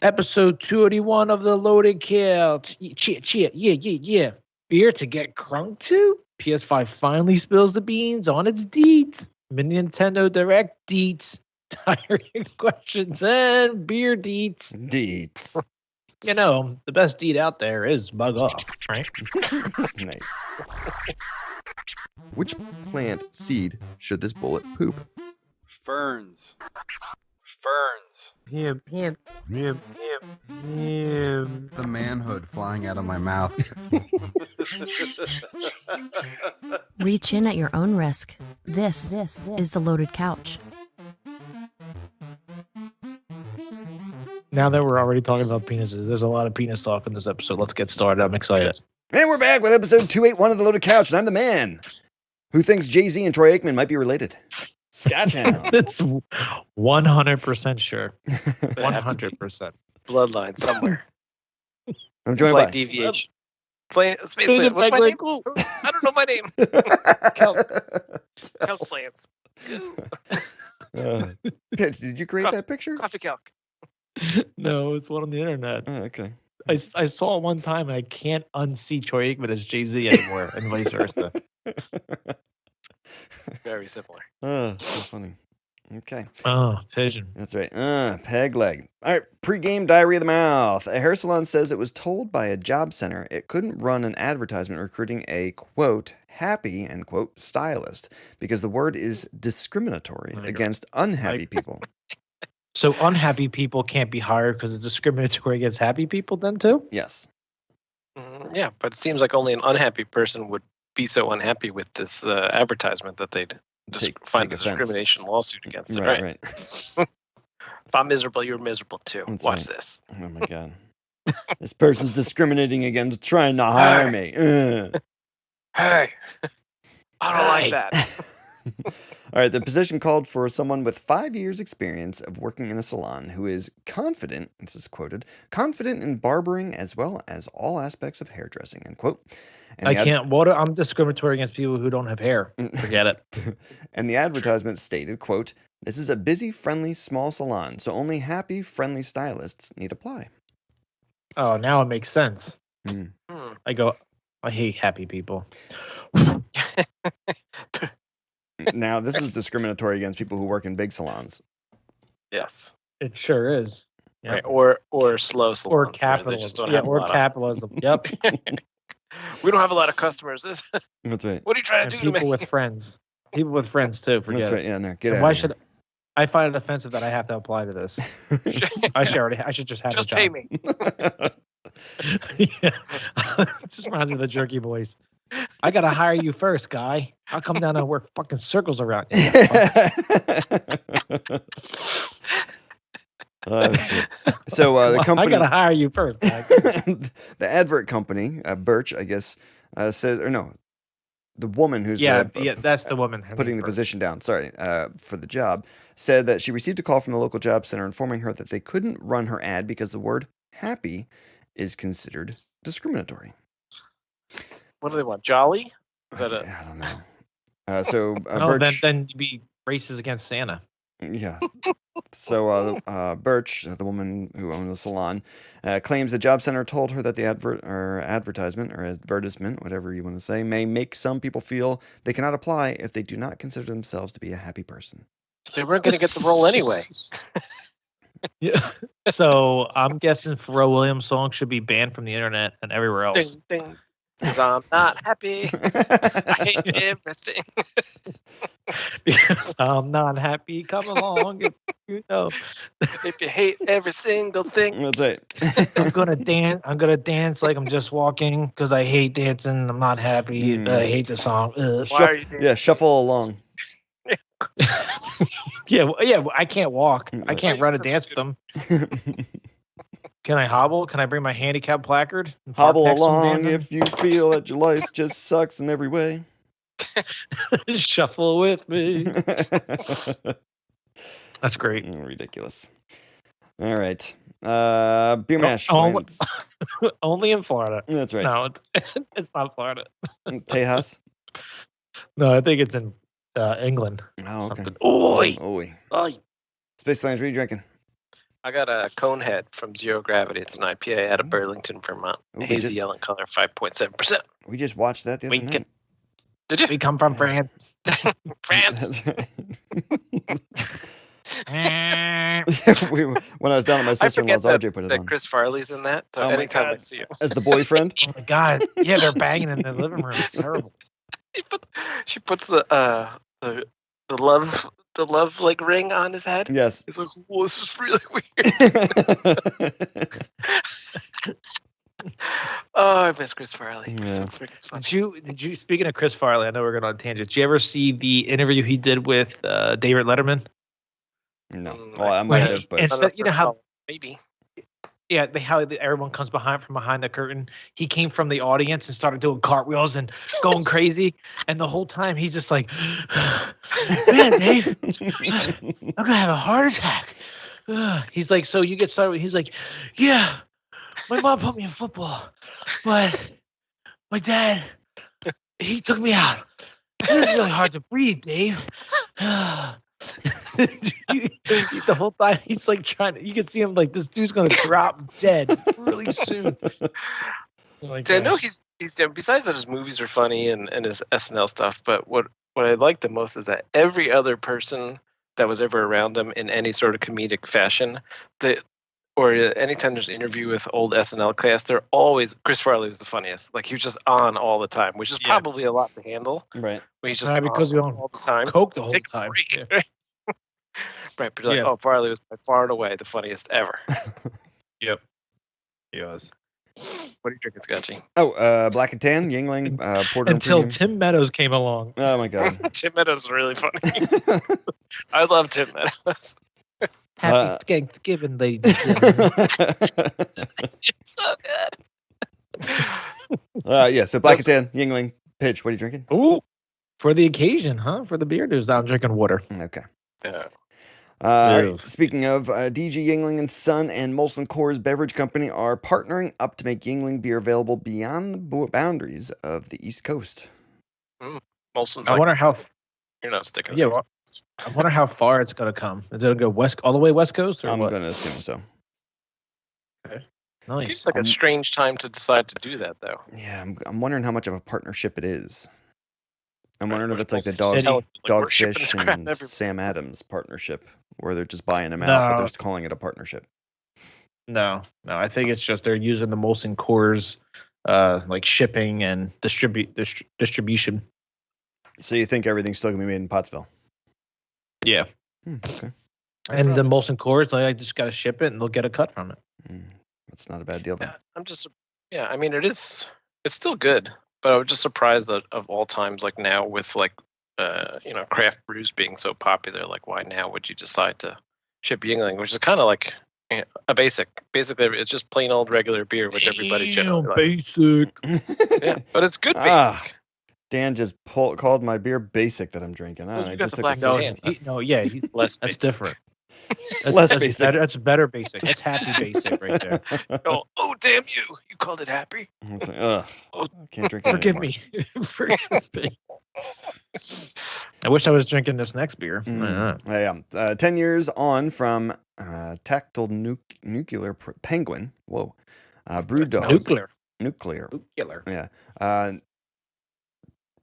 Episode 281 of the Loaded Kill. Cheer. Yeah. Beer to get crunk to? PS5 finally spills the beans on its deets. Mini Nintendo Direct deets. Diarrhea questions and beer deets. Deets. You know, the best deet out there is bug off, right? Nice. Which plant seed should this bullet poop? Ferns. Yeah. The manhood flying out of my mouth. Reach in at your own risk. This is the Loaded Couch. Now that we're already talking about penises, there's a lot of penis talk in this episode. Let's get started. I'm excited. And we're back with episode 281 of the Loaded Couch, and I'm the man who thinks Jay-Z and Troy Aikman might be related. Scattown. It's 100% sure. 100%. Bloodline somewhere. I'm joined Slight by deviation. What's my name? I don't know my name. Calc plants. Did you create that picture? Coffee calc. No, it's one on the internet. Oh, okay. I saw it one time and I can't unsee Troy Aikman as Jay-Z anymore and vice versa. Very similar. Oh, so funny. Okay. Oh, pigeon. That's right. Peg leg. All right. Pre-game diarrhea of the mouth. A hair salon says it was told by a job center it couldn't run an advertisement recruiting a, quote, happy, end quote, stylist because the word is discriminatory against unhappy people. So unhappy people can't be hired because it's discriminatory against happy people then too? Yes. Yeah, but it seems like only an unhappy person would be so unhappy with this advertisement that they'd find a discrimination lawsuit against it. Right. If I'm miserable, you're miserable too. That's Watch right. this. Oh my God. This person's discriminating against trying to hire me. Hey, I don't like that. All right, the position called for someone with 5 years experience of working in a salon who is confident, this is quoted, confident in barbering as well as all aspects of hairdressing, end quote. And I'm discriminatory against people who don't have hair. Forget it. And the advertisement stated, quote, this is a busy, friendly, small salon, so only happy, friendly stylists need apply. Oh, now it makes sense. I hate happy people. Now, this is discriminatory against people who work in big salons. Yes. It sure is. Yep. Right. Or slow salons. Or capitalism. Capitalism. Yep. We don't have a lot of customers. That's right. What are you trying to do to me? People with friends. People with friends too. Forget That's right. it. Yeah, no, get out. Why should I find it offensive that I have to apply to this? I should just have a job. Just pay me. Yeah. It just reminds me of the Jerky Boys. I gotta hire you first, guy. I'll come down and work fucking circles around you. So the company, I gotta hire you first, guy. the advert company, Birch, I guess, said, or no, the woman who's that's the woman putting the position down. Sorry, for the job, said that she received a call from the local job center informing her that they couldn't run her ad because the word "happy" is considered discriminatory. What do they want? Jolly? I don't know. So Birch, then you'd be racist against Santa. Yeah. So Birch, the woman who owned the salon, claims the job center told her that the advertisement, whatever you want to say, may make some people feel they cannot apply if they do not consider themselves to be a happy person. They weren't going to get the role anyway. Yeah. So I'm guessing Pharrell Williams' song should be banned from the internet and everywhere else. Ding, ding. Because I'm not happy. I hate everything. Because I'm not happy. Come along, if you know. If you hate every single thing. That's right. I'm gonna dance like I'm just walking because I hate dancing. I'm not happy. I hate the song. Shuffle along. Yeah. I can't walk. I can't run a dance with them. Can I hobble? Can I bring my handicap placard? Hobble along if you feel that your life just sucks in every way. Shuffle with me. That's great. Ridiculous. All right. Beer mash. Only in Florida. That's right. No, it's not Florida. Tejas? No, I think it's in England. Oh, okay. Oi. Oi. Oi. Space Flames, what are you drinking? I got a ConeHead from Zero Gravity. It's an IPA out of Burlington, Vermont. Ooh, Hazy yellow color, 5.7%. We just watched that the other night. Did you? We come from France. France. That's right. When I was down at my sister-in-law's, RJ put it that on. Chris Farley's in that. So Oh my anytime I God. see him, As the boyfriend. Oh my god. Yeah, they're banging in the living room. It's terrible. she puts the love like ring on his head. Yes. He's like, well, this is really weird. Oh, I miss Chris Farley. He's so freaking funny. Did you? Speaking of Chris Farley, I know we're going on a tangent. Did you ever see the interview he did with David Letterman? No. Well, I might have, but Instead, you know how maybe. Yeah, how everyone comes from behind the curtain. He came from the audience and started doing cartwheels and going crazy. And the whole time he's just like, man, Dave, I'm gonna have a heart attack. He's like, so you get started. He's like, yeah, my mom put me in football, but my dad, he took me out. It was really hard to breathe, Dave. The whole time he's like you can see him like this dude's gonna drop dead really soon. Like, I know he's besides that his movies are funny and his SNL stuff, but what I like the most is that every other person that was ever around him in any sort of comedic fashion, or anytime there's an interview with old SNL cast, they're always Chris Farley was the funniest. Like he was just on all the time, which is probably a lot to handle. Right. When he's just because on all the time. Coke the whole Take a time. break. Yeah. Right, but you're like, oh, Farley was by far and away the funniest ever. Yep. He was. What are you drinking, Scotchy? Oh, Black and Tan, Yuengling, Porter Until and Tim Meadows came along. Oh my God. Tim Meadows is really funny. I love Tim Meadows. Happy Thanksgiving, ladies and gentlemen. It's so good. Yeah, so Black and Tan, Yuengling, Pitch, what are you drinking? Ooh, for the occasion, huh? For the beer news, I'm drinking water. Okay. Yeah. Speaking of, DG Yuengling and Son and Molson Coors Beverage Company are partnering up to make Yuengling beer available beyond the boundaries of the East Coast. Molson's I wonder how. You're not sticking. Yeah, well, I wonder how far it's going to come. Is it going to go all the way West Coast, or I'm what? going to assume so. Okay. Nice. Seems like a strange time to decide to do that, though. Yeah, I'm wondering how much of a partnership it is. I'm wondering if it's like the Dogfish and Sam Adams partnership, where they're just buying them out, but they're just calling it a partnership. No. I think it's just they're using the Molson Coors, like shipping and distribution. So you think everything's still gonna be made in Pottsville? Yeah. Okay. And the Molson Coors, I just got to ship it, and they'll get a cut from it. That's not a bad deal, then. Yeah, I mean, it's still good, but I was just surprised that of all times, like now with like, craft brews being so popular, like why now would you decide to ship Yuengling, which is kind of like a basically it's just plain old regular beer, which everybody generally likes. Basic. Yeah, but it's good basic. Dan just called my beer basic that I'm drinking. Well, I you got just the took a Black sip. Tan. Less That's basic. different. Less basic. That's better basic. That's happy basic right there. Oh, damn you! You called it happy. It's like, ugh, I can't drink it Forgive anymore. me. Forgive me. I wish I was drinking this next beer. Yeah. 10 years on from Tactile Nuclear Penguin. Whoa. Brewdog. Nuclear. Yeah.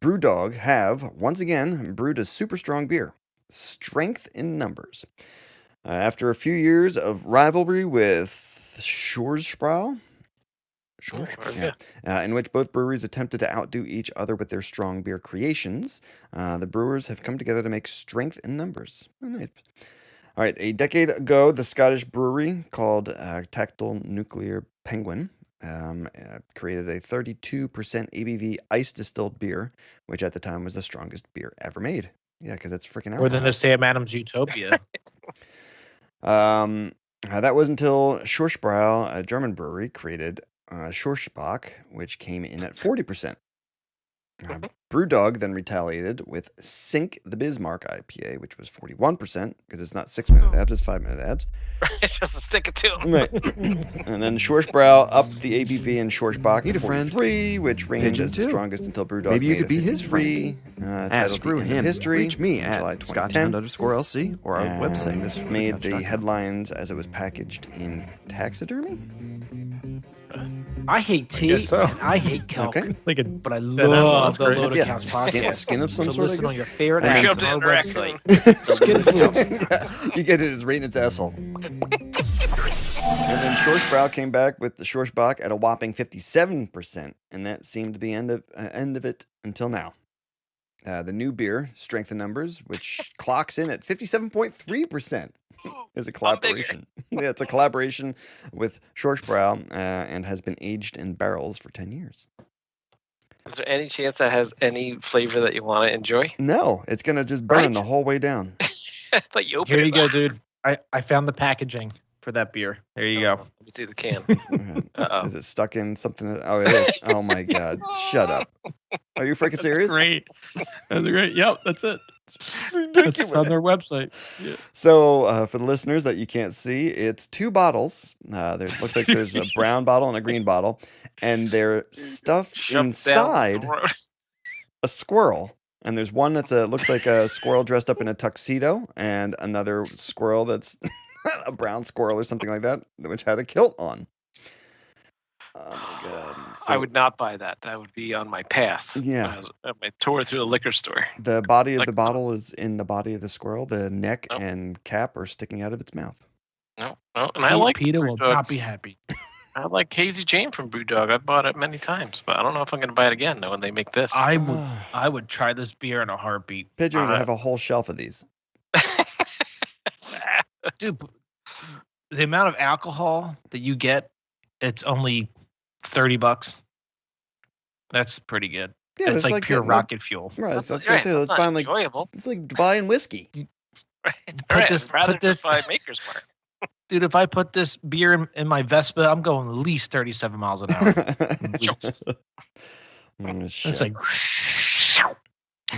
Brewdog have, once again, brewed a super strong beer. Strength in numbers. After a few years of rivalry with Schwarzsprau, in which both breweries attempted to outdo each other with their strong beer creations, the brewers have come together to make strength in numbers. Oh, nice. All right, a decade ago, the Scottish brewery called Tactile Nuclear Penguin created a 32% ABV ice distilled beer, which at the time was the strongest beer ever made. Yeah, because it's freaking out. More than the Sam Adams Utopia. That was until Schwarzsprau, a German brewery, created Schwarzbach, which came in at 40%. Brewdog then retaliated with Sink the Bismarck IPA, which was 41%, because it's not 6-minute abs, it's 5-minute abs. It's just a stick of two. Right. And then Schwarzbrau upped the ABV in Schwarzbach Need to a friend. 43, which reigned Pigeon as the too. strongest until Brewdog Maybe you made could a be his 53, Screw titled The End of him. History. Reach me in July at 2010. Scotland_LC or our And website. This made the headlines as it was packaged in taxidermy. I hate tea. guess so. And I hate kelp. Okay. Like a But I animal, love that's the great. Loaded Yeah, Couch skin, podcast. skin of some So sort. listen I on your favorite And apps shoved on it our in the raccoon. website. You get it as right in its asshole. And then Schwarzbrau came back with the Schwarzbach at a whopping 57%, and that seemed to be end of it until now. The new beer, Strength in Numbers, which clocks in at 57.3%, is a collaboration. Yeah, it's a collaboration with Schwarzbrau and has been aged in barrels for 10 years. Is there any chance that has any flavor that you want to enjoy? No, it's going to just burn Right? the whole way down. I thought you opened Here you it. go, dude. I found the packaging for that beer. There you go. Let me see the can. Uh-oh. Is it stuck in something? Oh, it is. Oh, my God. Shut up. Are you freaking serious? Great. That's great. Yep, that's it. Ridiculous. It's on their website. Yeah. So, for the listeners that you can't see, it's 2 bottles. There looks like there's a brown bottle and a green bottle, and they're stuffed Shoved down inside the road. a squirrel. And there's one that's looks like a squirrel dressed up in a tuxedo, and another squirrel that's a brown squirrel or something like that, which had a kilt on. Oh my God! I would not buy that. That would be on my pass. Yeah. When I was on my tour through the liquor store. The body of Like- the bottle is in the body of the squirrel. The neck Oh. and cap are sticking out of its mouth. No, and I like Peter will not be Brewdog's- happy. I like Hazy Jane from Brewdog. I bought it many times, but I don't know if I'm going to buy it again now when they make this. I would try this beer in a heartbeat. Pigeon would Uh, have a whole shelf of these. Dude, the amount of alcohol that you get, it's only $30. That's pretty good. Yeah, it's like pure getting rocket fuel. Right, That's, I was gonna say that's that's not buying like enjoyable. it's like buying whiskey. Right. Put Right, this- I'd rather put just this- buy Maker's Mark. Dude, if I put this beer in my Vespa, I'm going at least 37 miles an hour. Oh, It's shit. like,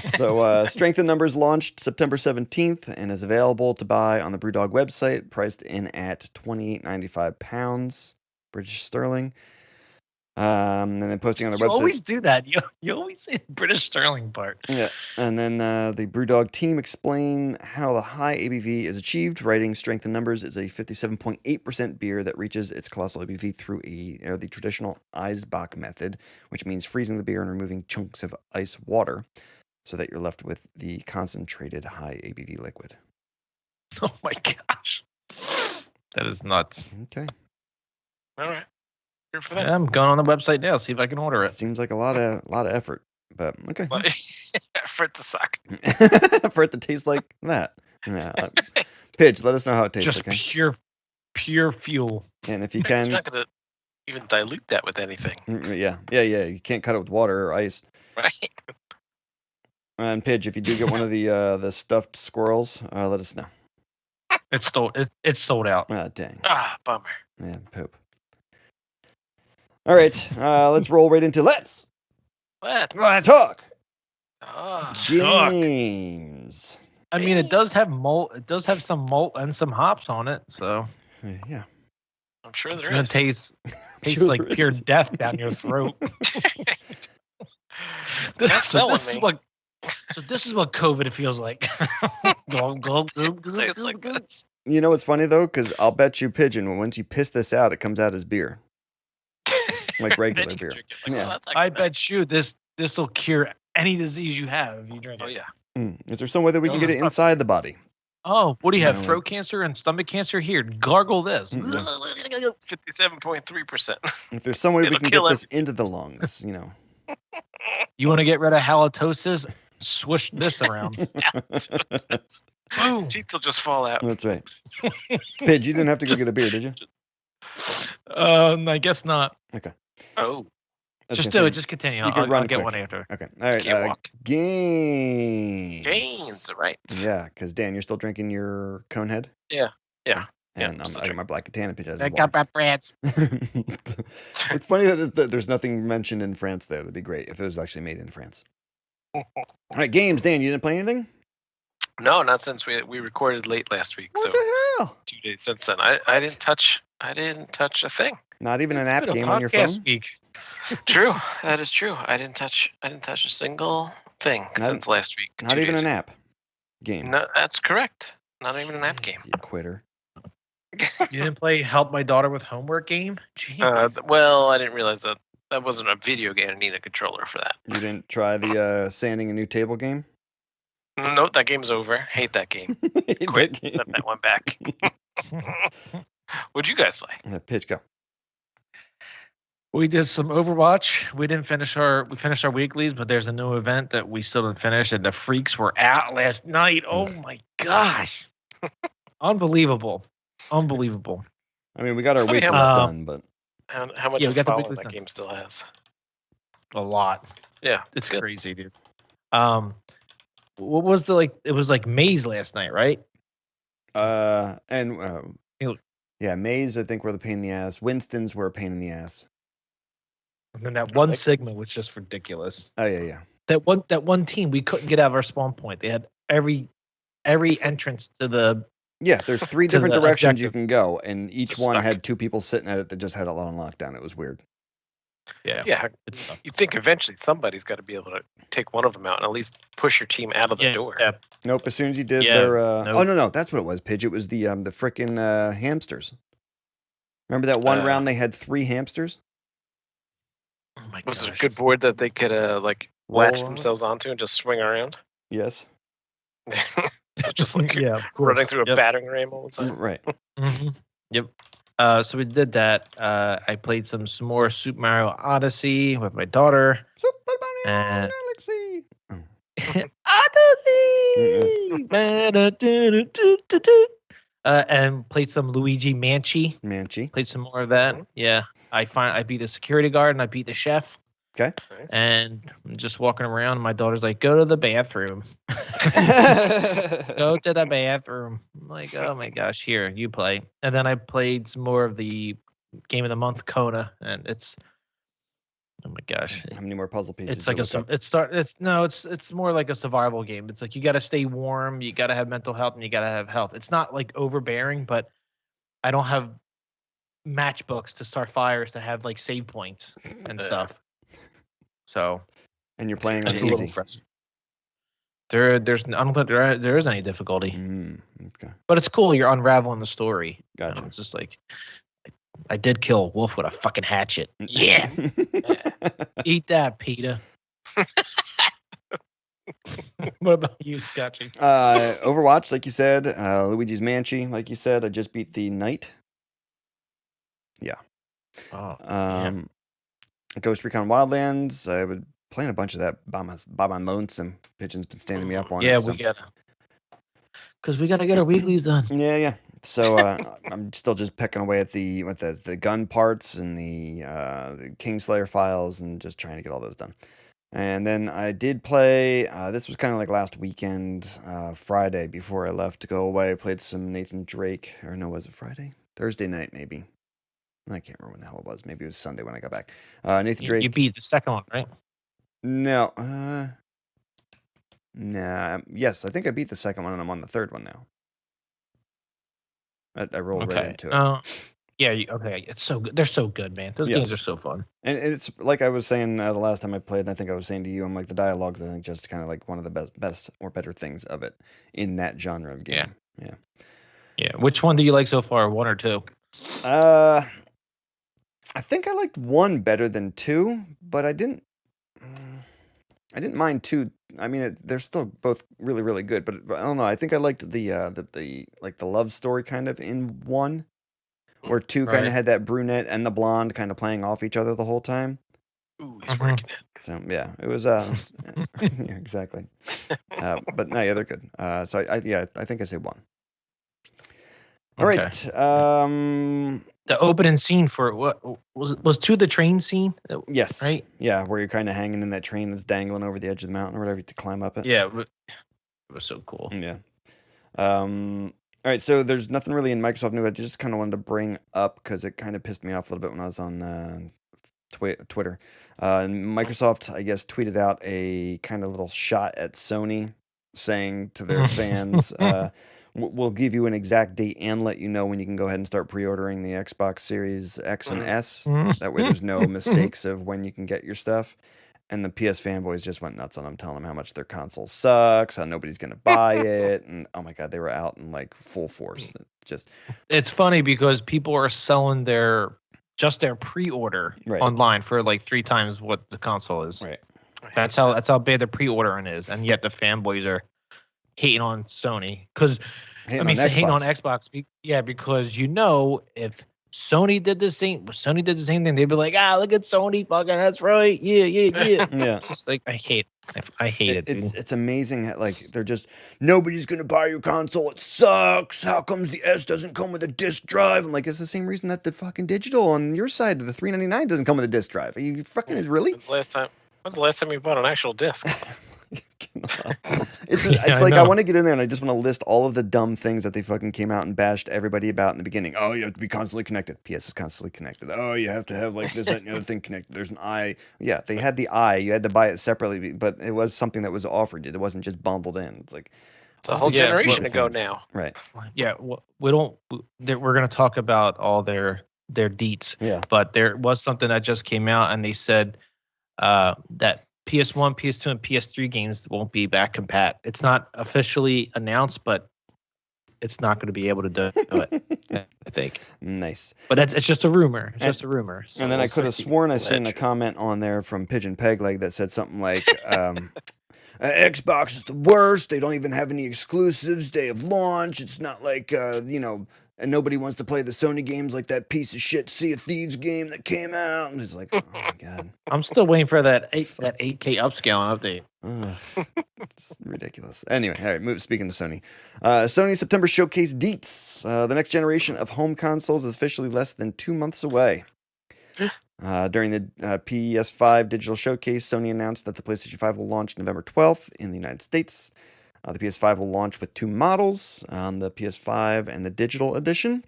So, Strength in Numbers launched September 17th and is available to buy on the Brewdog website, priced in at £28.95 British sterling. And then posting on the you website. always do that. You always say the British Sterling part. Yeah, and then the Brewdog team explain how the high ABV is achieved, writing Strength in Numbers is a 57.8% beer that reaches its colossal ABV through the traditional Eisbach method, which means freezing the beer and removing chunks of ice water so that you're left with the concentrated high ABV liquid. Oh my gosh. That is nuts. Okay. All right. Here for that. Yeah, I'm going on the website now, see if I can order it. Seems like a lot of effort, but okay. For it to suck. For it to taste like that. Yeah. Pidge, let us know how it tastes. Just Okay. pure fuel. And if you You're can, not going to even dilute that with anything. yeah. You can't cut it with water or ice. Right. And Pidge, if you do get one of the stuffed squirrels, let us know. It's sold out. Ah, dang. Ah, bummer. Yeah, poop. All right, let's roll right into let's talk. Ah, James. I mean, it does have malt. It does have some malt and some hops on it, so Yeah. I'm sure it's there gonna is. taste Sure like there pure is. death down your throat. Not selling this is me. what. So this is what COVID feels like. Glug, glug, glug, glug, Tastes glug, like glug. this. You know what's funny though? Because I'll bet you, Pigeon, once you piss this out, it comes out as beer, like Then regular you can beer. drink it. Like, Yeah. well, that's I actually bet you this will cure any disease you have if you drink nice. it. Oh, yeah. Is there some way that we No, can get it's it not- inside the body? Oh, what do you have? No. Throat cancer and stomach cancer? Here, gargle this. 57.3%. If there's some way we It'll can get kill this into the lungs, you know. You want to get rid of halitosis? Swish this around. Boom. Teeth will just fall out. That's right. Pidge, you didn't have to go get a beer, did you? I guess not. Oh, I was Just gonna do say- it. Just continue. you can I'll run get quick. one after. Okay. All right. can't walk. Games. Janes, right. Yeah, because Dan, you're still drinking your ConeHead? Yeah. And I got my black katana pitches. I got my brats. It's funny that there's nothing mentioned in France there. That'd be great if it was actually made in France. All right, games. Dan, you didn't play anything? No, not since we recorded late last week. What So the hell? 2 days since then. I didn't touch a thing. Not even an It's app been a game on your phone? podcast week. True, that is true. I didn't touch a single thing since last week. Not even an app game. No, that's correct. Not even an app game. You quitter. You didn't play Help My Daughter with Homework game? Jeez. Well, I didn't realize that wasn't a video game. I need a controller for that. You didn't try the sanding a new table game? Nope, that game's over. Hate that game. Quit. Send that one back. What'd you guys play? Pitch, go. We did some Overwatch. We finished our weeklies, but there's a new event that we still didn't finish, and the freaks were out last night. Oh my gosh. Unbelievable. I mean, we got our weeklies done, but how much of a following that game still has? A lot. Yeah, it's crazy, dude. What was it was like Maze last night, right? Yeah, Maze, I think, were the pain in the ass. Winston's were a pain in the ass. And then that one Sigma was just ridiculous. Oh yeah. That one team, we couldn't get out of our spawn point. They had every entrance to the. Yeah, there's 3 different the directions objective. you can go, and each Just one stuck. had 2 people sitting at it that just had it on lockdown. It was weird. Yeah, It's you think eventually somebody's got to be able to take one of them out and at least push your team out of the door. Yeah. Nope. As soon as you did Yeah, their, nope. oh no, that's what it was, Pidge. It was the frickin' hamsters. Remember that one round they had 3 hamsters? Oh my Was gosh. it a good board that they could latch Roll on themselves onto and just swing around? Yes. So just like Yeah, of course. running through a Yep. battering ram all the time. Right. Mm-hmm. Yep. So we did that. I played some more Super Mario Odyssey with my daughter. Super Mario And- Galaxy. Odyssey. And played some Luigi Manchi. Played some more of that. Yeah. I beat the security guard and I beat the chef. Okay. Nice. And I'm just walking around. And my daughter's like, "Go to the bathroom. Go to the bathroom." I'm like, "Oh my gosh, here you play." And then I played some more of the game of the month, Kona, and it's oh my gosh, How many more puzzle pieces? it's like it's more like a survival game. It's like you got to stay warm, you got to have mental health, and you got to have health. It's not like overbearing, but I don't have matchbooks to start fires to have like save points and stuff. So And you're playing on it's a little easy. frustrating. I don't think there is any difficulty, Okay. but it's cool. You're unraveling the story. Gotcha. It's just like I did kill a wolf with a fucking hatchet. Yeah, eat that, Peter. What about you, Scotchy? Overwatch, like you said. Luigi's Manchi, like you said. I just beat the Knight. Oh, Ghost Recon Wildlands. I was playing a bunch of that by my lonesome. Pigeon's been standing me up on yeah, it. So. because we gotta get our weeklies done. Yeah. So I'm still just pecking away at the gun parts and the Kingslayer files and just trying to get all those done. And then I did play. This was kind of like last weekend, Friday before I left to go away. I played some Nathan Drake, or no, was it Friday? Thursday night maybe. I can't remember when the hell it was. Maybe it was Sunday when I got back. Nathan Drake. You beat the second one, right? No. Nah. Yes, I think I beat the second one and I'm on the third one now. I rolled right into it. Yeah. Okay. It's so good. They're so good, man. Those games are so fun. And it's like I was saying the last time I played, and I think I was saying to you, I'm like, the dialogue's, I think, just kind of like one of the best or better things of it in that genre of game. Yeah. Which one do you like so far? 1 or 2? I think I liked 1 better than 2, but I didn't mind 2. I mean, they're still both really, really good, but I don't know. I think I liked the like the love story kind of in 1, where 2 kind Right. of had that brunette and the blonde kind of playing off each other the whole time. Ooh, he's working it. So yeah, it was yeah, exactly. But no, yeah, they're good. So I think I say 1. All Okay. right. The opening scene for what was 2 the train scene? Yes. Right? Yeah, where you're kind of hanging in that train that's dangling over the edge of the mountain or whatever to climb up it. Yeah. It was so cool. Yeah. All right, so there's nothing really in Microsoft new. I just kind of wanted to bring up because it kind of pissed me off a little bit when I was on Twitter. Microsoft, I guess, tweeted out a kind of little shot at Sony, saying to their fans, "We'll give you an exact date and let you know when you can go ahead and start pre-ordering the Xbox Series X and S. That way, there's no mistakes of when you can get your stuff." And the PS fanboys just went nuts on them, telling them how much their console sucks, how nobody's going to buy it. And oh my God, they were out in like full force. It's funny because people are selling their pre-order online for like 3 times what the console is. Right. That's how bad the pre-ordering is. And yet the fanboys are hating on Sony. Because, hating on Xbox. Because if Sony did the same thing, they'd be like, look at Sony, fucking, that's right, yeah. Yeah. It's just like I hate it. It's amazing how, like, they're just, nobody's gonna buy your console, it sucks. How comes the S doesn't come with a disc drive? I'm like, it's the same reason that the fucking digital on your side of the $399 doesn't come with a disc drive. Are you fucking really? When's the last time you bought an actual disc? It's like I want to get in there and I just want to list all of the dumb things that they fucking came out and bashed everybody about in the beginning. Oh, you have to be constantly connected. PS is constantly connected. Oh, you have to have like this, that, and the other thing connected. There's an eye. Yeah, they had the eye. You had to buy it separately, but it was something that was offered. It wasn't just bundled in. It's like it's a whole generation ago now. Right. Yeah. We're going to talk about all their deets. Yeah. But there was something that just came out, and they said that PS1, PS2, and PS3 games won't be back compat. It's not officially announced, but it's not going to be able to do it, I think. Nice. But it's just a rumor. It's just a rumor. So and then I could have sworn I seen a comment on there from Pigeon Pegleg that said something like, Xbox is the worst. They don't even have any exclusives day of launch. It's not like, and nobody wants to play the Sony games like that piece of shit Sea of Thieves game that came out. And it's like, oh my God. I'm still waiting for that 8K upscale update. It's ridiculous. Anyway, all right, speaking of Sony. Sony September showcase deets. The next generation of home consoles is officially less than 2 months away. During the PS5 digital showcase, Sony announced that the PlayStation 5 will launch November 12th in the United States. The PS5 will launch with 2 models, the PS5 and the digital edition.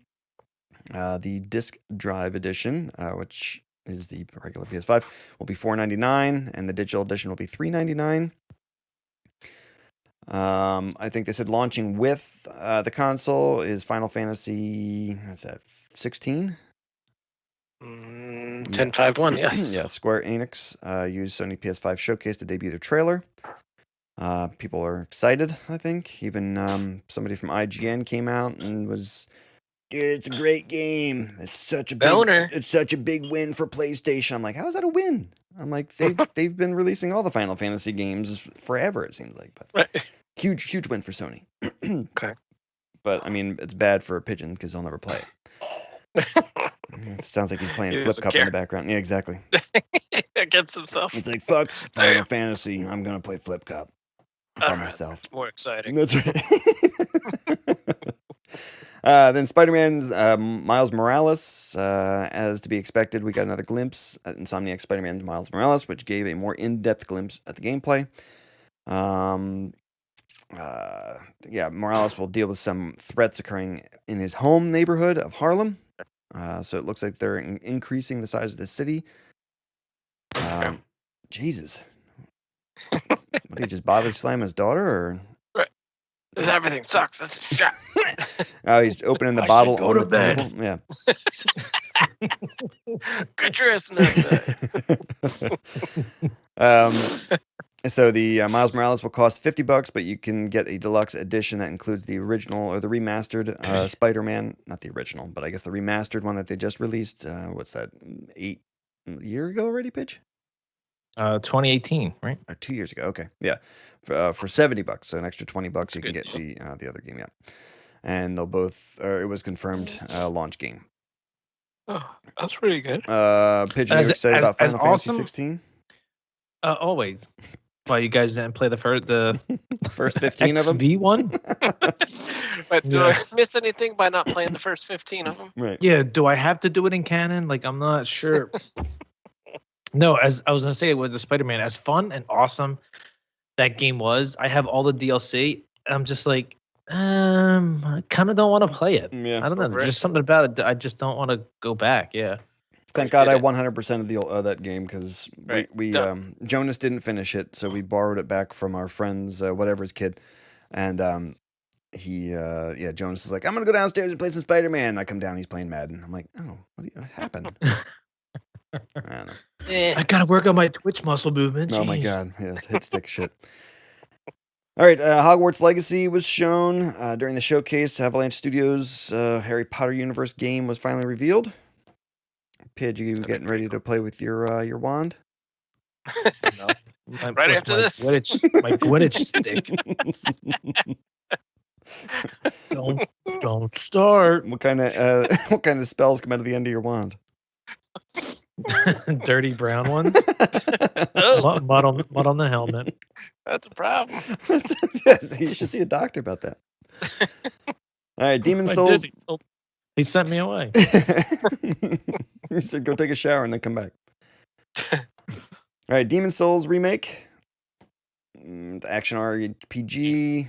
The disc drive edition, which is the regular PS5, will be $499, and the digital edition will be $399. I think they said launching with the console is Final Fantasy, what's that, 16? 10.5.1, yes. Yeah, Square Enix used Sony PS5 Showcase to debut their trailer. People are excited, I think. Even somebody from IGN came out and was, dude, it's a great game. It's such a big win for PlayStation. I'm like, how is that a win? I'm like, they've been releasing all the Final Fantasy games forever, it seems like. But right. Huge win for Sony. Okay. But I mean, it's bad for a Pigeon because he'll never play it. It sounds like he's playing Flip Cup in the background. Yeah, exactly. Against himself. It's like, fuck Final Fantasy. I'm gonna play Flip Cup by myself. More exciting. That's right. Then Spider-Man's Miles Morales, as to be expected, we got another glimpse at Insomniac Spider-Man Miles Morales, which gave a more in-depth glimpse at the gameplay. Morales will deal with some threats occurring in his home neighborhood of Harlem. So it looks like they're increasing the size of the city. Jesus. What, did he just body slam his daughter? Or? Right. Everything sucks. That's a shot. Oh, he's opening the bottle go to bed. Table. Yeah. Good dress in that. So the Miles Morales will cost $50, but you can get a deluxe edition that includes the original or the remastered Spider-Man. Not the original, but I guess the remastered one that they just released. What's that? 8 years ago already, Pitch? 2018, right? 2 years ago. Okay, yeah, for $70, so an extra $20 you can get the other game. Yeah, and they'll both. It was confirmed launch game. Oh, that's pretty good. Pigeon, you excited about Final Fantasy 16? Always. Why you guys didn't play the first 15 of them? XV1? But do I miss anything by not playing the first 15 of them? Right. Yeah. Do I have to do it in canon? Like, I'm not sure. No, as I was gonna say with the Spider-Man, as fun and awesome that game was, I have all the DLC. I'm just like, I kind of don't want to play it. Yeah. I don't know. Over There's it? just something about it. I just don't want to go back. Yeah. Thank Right, God I did it. 100% of the that game because Right, we done. Jonas didn't finish it, so we borrowed it back from our friends, whatever's kid, and Jonas is like, I'm gonna go downstairs and play some Spider-Man. I come down, he's playing Madden. I'm like, oh, what happened? I don't know. I gotta work on my Twitch muscle movement. Oh my Jeez. God, yes, hit stick shit. All right, Hogwarts Legacy was shown during the showcase. Avalanche Studios' Harry Potter universe game was finally revealed. Pidge, you getting ready to play with your wand? No. Right after this. My Quidditch stick. Don't start. What kind of spells come out of the end of your wand? Dirty brown ones. Oh, Mud on the helmet. that's a problem. You should see a doctor about that. All right, Demon I Souls. did. He sent me away. He said, "Go take a shower and then come back." All right, Demon Souls remake, the action RPG.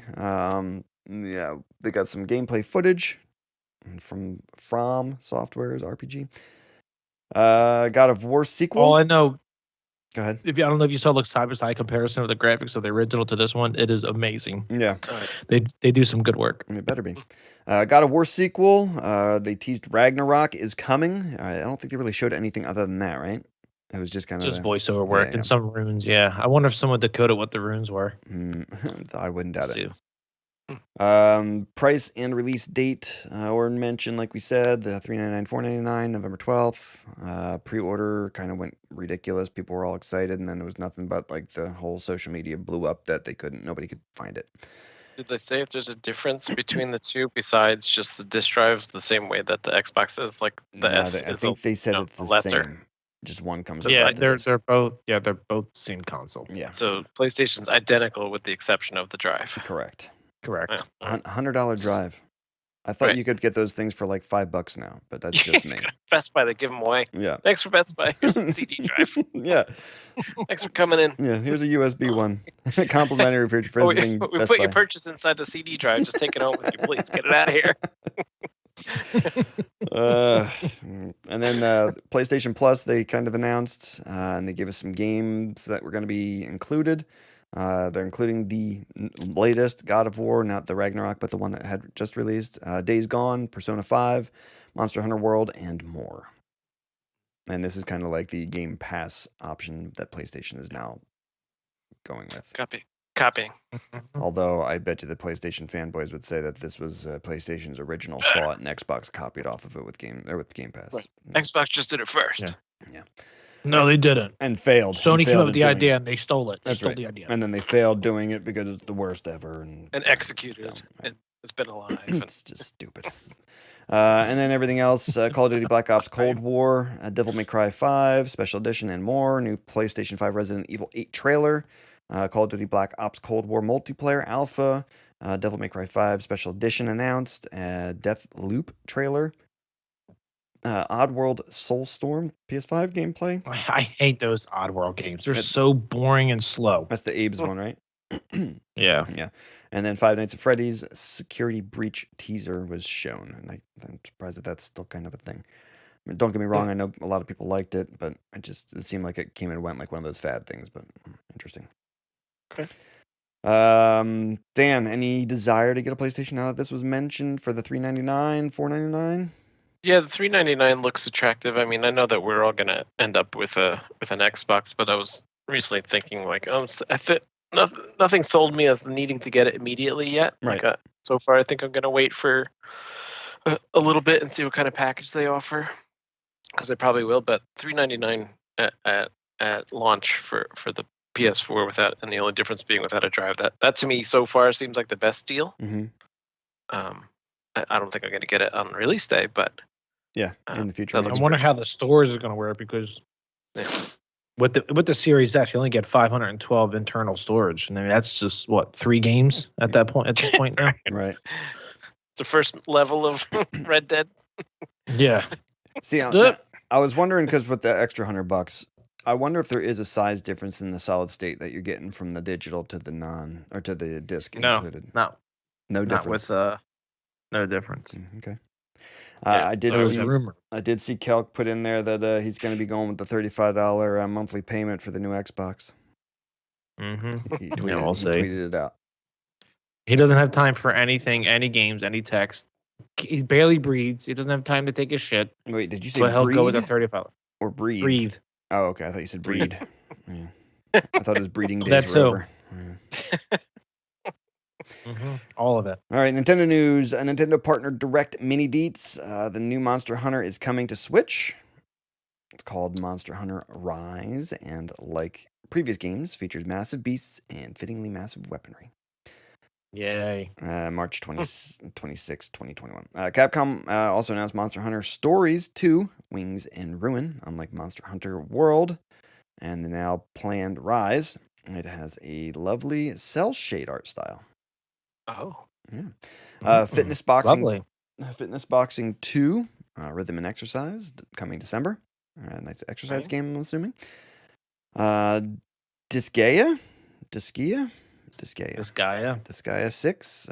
Yeah, they got some gameplay footage from Software's RPG. God of War sequel. All I know, Go ahead. I don't know if you saw the side by side comparison of the graphics of the original to this one. It is amazing. Yeah, They do some good work. it better be. God of War sequel. They teased Ragnarok is coming. I don't think they really showed anything other than that, right? It was just kind of Just voiceover work yeah. and some runes. Yeah, I wonder if someone decoded what the runes were. I wouldn't doubt it. See. Price and release date were mentioned, like we said, the $3.99, $4.99, November 12th. Pre-order kind of went ridiculous. People were all excited, and then it was nothing but like the whole social media blew up that nobody could find it. Did they say if there's a difference between the two besides just the disk drive, the same way that the Xbox is? Like the No, S I is think they said it's the lesser. same. Just one comes. So Yeah, outside the disc. they're both same console. Yeah, So PlayStation's identical with the exception of the drive. correct. Correct. Yeah. $100 drive. I thought Right. you could get those things for like $5 now, but that's just me. Best Buy, they give them away. Yeah. Thanks for Best Buy. Here's a CD drive. Yeah. Thanks for coming in. Yeah. Here's a USB one. Complimentary for Oh, visiting we Best put Buy. your purchase inside the CD drive. Just take it home with you, please. Get it out of here. And then PlayStation Plus, they kind of announced, and they gave us some games that were going to be included. They're including the latest God of War, not the Ragnarok, but the one that had just released. Days Gone, Persona 5, Monster Hunter World, and more. And this is kind of like the Game Pass option that PlayStation is now going with. Copying. Although I bet you the PlayStation fanboys would say that this was PlayStation's original thought, and Xbox copied off of it with Game Pass. Right. Xbox just did it first. Yeah. No, they didn't. And failed. Sony And came failed up with at the doing idea it. and they stole it. They That's stole right. the idea. And then they failed doing it because it's the worst ever. And Executed. it's dumb. It's been alive. It's just stupid. And then everything else, Call of Duty Black Ops Cold War, Devil May Cry 5, Special Edition, and more. New PlayStation 5 Resident Evil 8 trailer. Call of Duty Black Ops Cold War multiplayer alpha. Devil May Cry 5 Special Edition announced. Death Loop trailer. Oddworld Soulstorm PS5 gameplay. I hate those Oddworld games. They're so boring and slow. That's the Abe's one, right? Yeah. Yeah. And then Five Nights at Freddy's Security Breach teaser was shown. And I'm surprised that that's still kind of a thing. I mean, don't get me wrong, I know a lot of people liked it, but it seemed like it came and went like one of those fad things, but interesting. Okay. Dan, any desire to get a PlayStation now that this was mentioned for the $399, $499? Yeah, the $399 looks attractive. I mean, I know that we're all gonna end up with an Xbox, but I was recently thinking like, nothing sold me as needing to get it immediately yet. Right. Like, so far, I think I'm gonna wait for a little bit and see what kind of package they offer, because they probably will. But $399 at launch for the PS4 without, and the only difference being without a drive. That to me so far seems like the best deal. Mm-hmm. I don't think I'm gonna get it on release day, but Yeah, in the future. that maybe. looks I wonder how the stores is going to work because yeah. with the Series X, you only get 512 internal storage, and I mean, that's just what 3 games at that point. At this point now. Right. It's the first level of Red Dead. Yeah. See, I was wondering because with the extra $100, I wonder if there is a size difference in the solid state that you're getting from the digital to the to the disc No. included. No. No Not difference. with no difference. Okay. Yeah, I did so It was see. a rumor. I did see Kelk put in there that he's going to be going with the $35 monthly payment for the new Xbox. Mm-hmm. He tweeted, Yeah, we'll he see. tweeted it out. He doesn't have time for anything, any games, any text. He barely breathes. He doesn't have time to take a shit. Wait, did you say So he'll breed go with the 35. or breathe? Breathe. Oh, okay. I thought you said breed. Yeah. I thought his breeding That days were too. over. Yeah. All of it. All right, Nintendo news. A Nintendo partner Direct Mini Deets. The new Monster Hunter is coming to Switch. It's called Monster Hunter Rise, and like previous games, features massive beasts and fittingly massive weaponry. Yay. March 26, 2021. Capcom also announced Monster Hunter Stories 2, Wings and Ruin, unlike Monster Hunter World, and the now planned Rise. It has a lovely cell shade art style. Oh. Yeah. Fitness Boxing. Lovely. Fitness Boxing 2, Rhythm and Exercise, coming December. Nice exercise game, I'm assuming. Disgaea? Disgaea? Disgaea 6,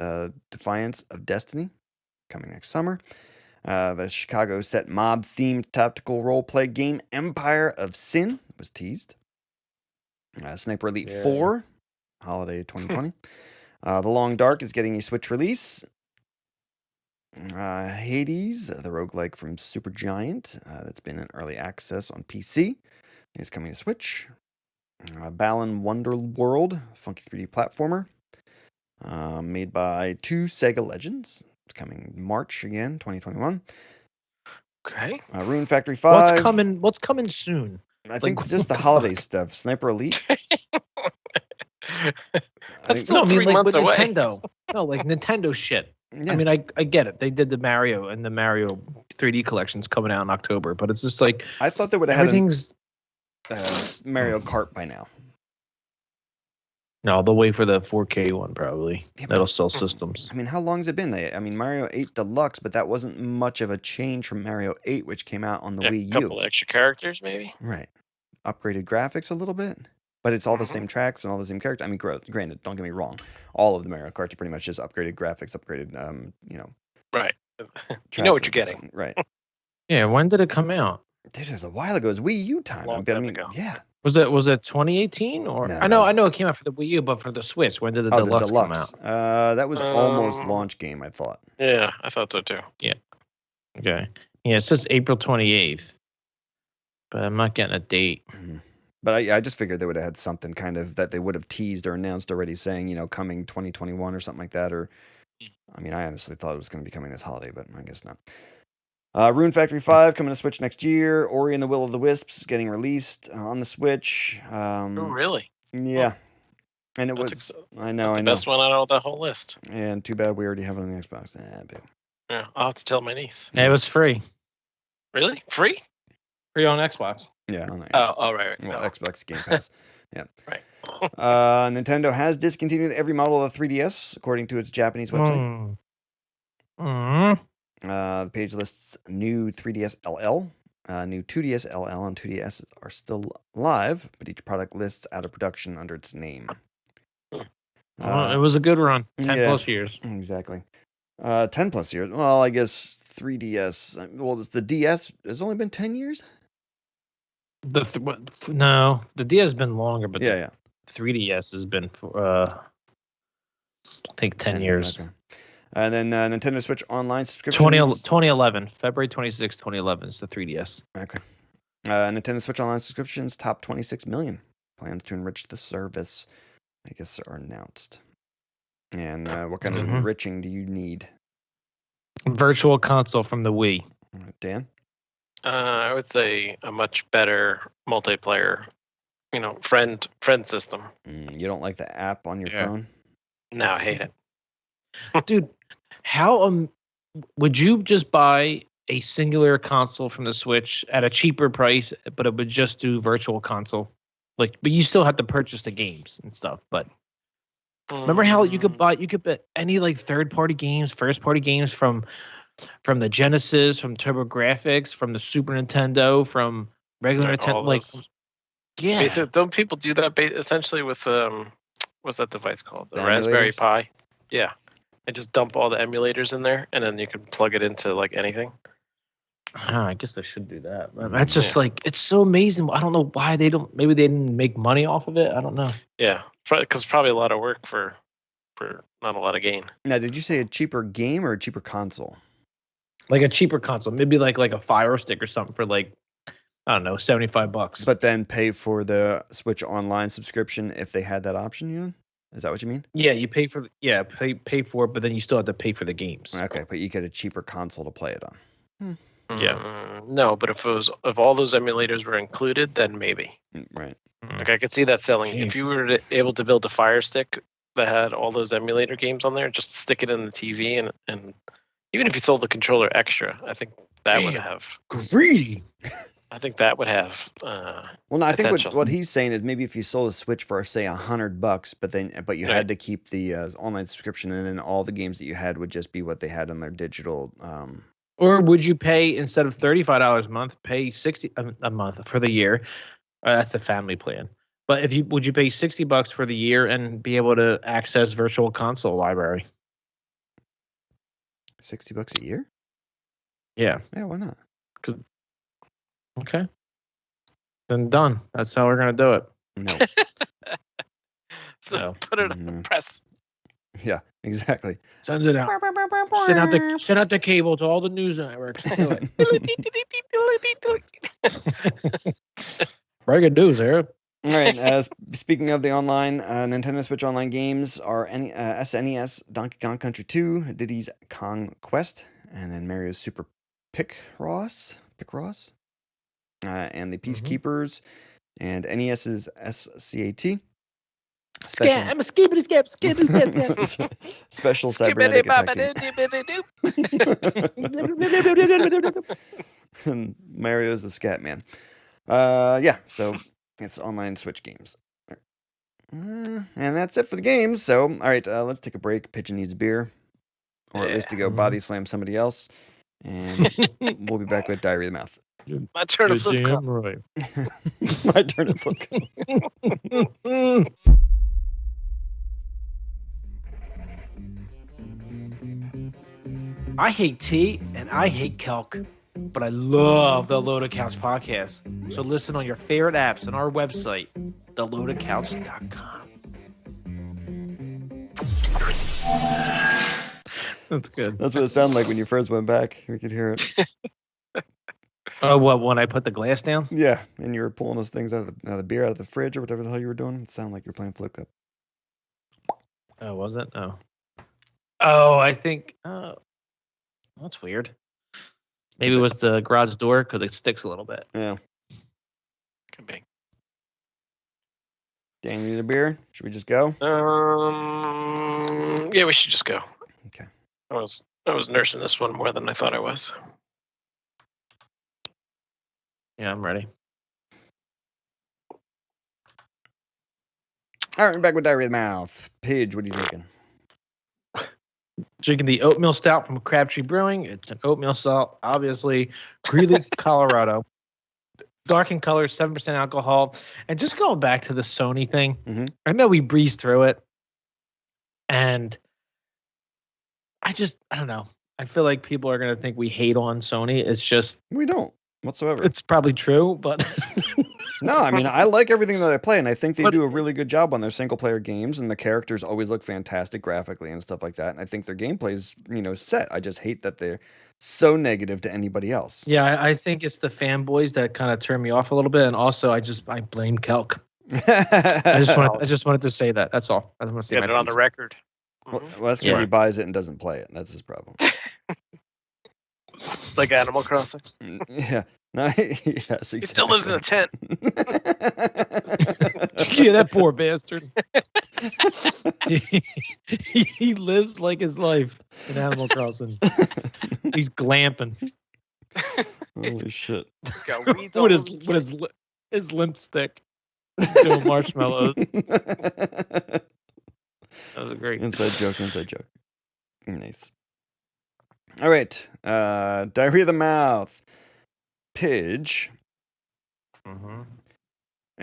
Defiance of Destiny, coming next summer. The Chicago set mob-themed tactical role-play game Empire of Sin was teased. Sniper Elite 4, holiday 2020. The Long Dark is getting a Switch release. Hades, the roguelike from Supergiant, that's been in early access on PC, is coming to Switch. Balan Wonderworld, funky 3D platformer, made by two Sega Legends. It's coming March again, 2021. Okay. Rune Factory 5. What's coming soon? I think like, just the what the holiday fuck? stuff. Sniper Elite. That's still 3 like months with away. Nintendo. No, like Nintendo shit. Yeah. I mean, I get it. They did the Mario and the Mario 3D collections coming out in October, but it's just like I thought they would have had everything's. Mario Kart by now. No, they'll wait for the 4K one probably. Yeah, but That'll sell systems. I mean, how long has it been? I mean, Mario 8 Deluxe, but that wasn't much of a change from Mario 8, which came out on the Wii A U. couple extra characters, maybe. Right. Upgraded graphics a little bit, but it's all the same tracks and all the same characters. I mean, granted, don't get me wrong. All of the Mario Karts are pretty much just upgraded graphics, upgraded, Right. You tracks know what and you're everything. getting. Right. Yeah, when did it come out? Dude, it was a while ago. It was Wii U time. Long I time mean, ago. yeah. Was it 2018 or No, I know it was- it came out for the Wii U, but for the Switch, when did the Oh, deluxe the come deluxe. out? That was almost launch game, I thought. Yeah, I thought so too. Okay. Yeah, it says April 28th. But I'm not getting a date. But I just figured they would have had something kind of that they would have teased or announced already, saying, coming 2021 or something like that. Or, I mean, I honestly thought it was going to be coming this holiday, but I guess not. Rune Factory 5 coming to Switch next year. Ori and the Will of the Wisps getting released on the Switch. Oh, really? Yeah. And it That's was, ex- I know, That's I the know. best one out of the whole list. And too bad we already have it on the Xbox. Boo. Yeah, I'll have to tell my niece. Yeah, it was free. Really? Free? Free on Xbox. Yeah. On Right. well, No. Xbox Game Pass. Yeah. Right. Nintendo has discontinued every model of the 3DS, according to its Japanese website. The page lists new 3DS LL, new 2DS LL, and 2DS are still live, but each product lists out of production under its name. Well, it was a good run. 10 plus years. Exactly. 10 plus years. Well, I guess 3DS. Well, the DS has only been 10 years? No, the DS has been longer, but Yeah. the 3DS has been for I think 10 years. Okay. And then Nintendo Switch Online subscriptions. 2011, February 26, 2011 is the 3DS. Okay. Nintendo Switch Online subscriptions top 26 million. Plans to enrich the service, I guess, are announced. And what kind of enriching do you need? Virtual console from the Wii. Dan? I would say a much better multiplayer, friend system. You don't like the app on your phone? No, I hate it. Dude, how would you just buy a singular console from the Switch at a cheaper price, but it would just do virtual console? But you still have to purchase the games and stuff. But remember how you could buy any third party games, first party games from the Genesis, from TurboGrafx, from the Super Nintendo, from regular Nintendo. Yeah. Basically, don't people do that essentially with what's that device called? The The Raspberry emulators? Pi. Yeah. and just dump all the emulators in there, and then you can plug it into like anything. I guess I should do that. That's just like, it's so amazing. I don't know why they don't. Maybe they didn't make money off of it. I don't know. Yeah, because probably a lot of work for not a lot of gain. Now, did you say a cheaper game or a cheaper console? Like a cheaper console, maybe like a Fire Stick or something for like, I don't know, $75. But then pay for the Switch Online subscription if they had that option. You know? Is that what you mean? Yeah, you pay for pay for it, but then you still have to pay for the games. Okay, but you get a cheaper console to play it on. Yeah. No, but if all those emulators were included, then maybe. Right. Like I could see that selling. If you were able to build a Fire Stick that had all those emulator games on there, just stick it in the TV, and even if you sold the controller extra, I think that would have greedy. I think that would have. Well, no, I think potential. what he's saying is maybe if you sold a Switch for say $100, but you had to keep the online subscription, and then all the games that you had would just be what they had on their digital. Or would you pay, instead of $35 a month, pay $60 a month for the year? That's the family plan. But would you pay $60 for the year and be able to access Virtual Console library? $60 a year? Yeah. Yeah, why not? Okay. Then done. That's how we're gonna do it. No. So put it on the press. Yeah, exactly. Send it out. Send out the cable to all the news networks. Do it. Very good news, there. All right. Speaking of the online, Nintendo Switch Online games are SNES, Donkey Kong Country 2, Diddy's Kong Quest, and then Mario's Super Picross, and the Peacekeepers, and NES's SCAT. I'm a skibbity skip. Special cybernetic attack. And Mario's the Scat Man. Yeah, so it's online Switch games. And that's it for the games. So, all right, let's take a break. Pigeon needs beer. Or at least to go body slam somebody else. And we'll be back with Diarrhea of the Mouth. My turn to flip cup. Right. My turn to flip cup. I hate tea and I hate kelk, but I love the Loaded Couch podcast. So listen on your favorite apps and our website, theloadedcouch.com. That's good. That's what it sounded like when you first went back. We could hear it. Oh, what, when I put the glass down? Yeah, and you were pulling those things out of the beer out of the fridge or whatever the hell you were doing. It sounded like you were playing flip cup. Oh, was it? Oh, I think. That's weird. Maybe it was the garage door because it sticks a little bit. Yeah. Could be. Dan, you need a beer? Should we just go? Yeah, we should just go. Okay. I was nursing this one more than I thought I was. Yeah, I'm ready. All right, we're back with Diarrhea of the Mouth. Pidge, what are you thinking? Drinking the oatmeal stout from Crabtree Brewing. It's an oatmeal stout, obviously. Greeley, Colorado. Dark in color, 7% alcohol. And just going back to the Sony thing, I know we breezed through it. And I don't know. I feel like people are going to think we hate on Sony. It's just... We don't whatsoever. It's probably true, but... No, I mean, I like everything that I play, and I think they do a really good job on their single-player games, and the characters always look fantastic graphically and stuff like that, and I think their gameplay's, set. I just hate that they're so negative to anybody else. Yeah, I think it's the fanboys that kind of turn me off a little bit, and also I blame Kelk. I just wanted to say that. That's all. I just want to say Get it on the record. Well, that's because he buys it and doesn't play it. That's his problem. Like Animal Crossing. Yeah. No, yes, exactly. He still lives in a tent. Yeah, that poor bastard. he lives like his life in Animal Crossing. He's glamping. Holy shit. He's got weeds all with his limp stick. Doing marshmallows. That was a great inside joke. Nice. All right. Diarrhea of the Mouth. Pidge. An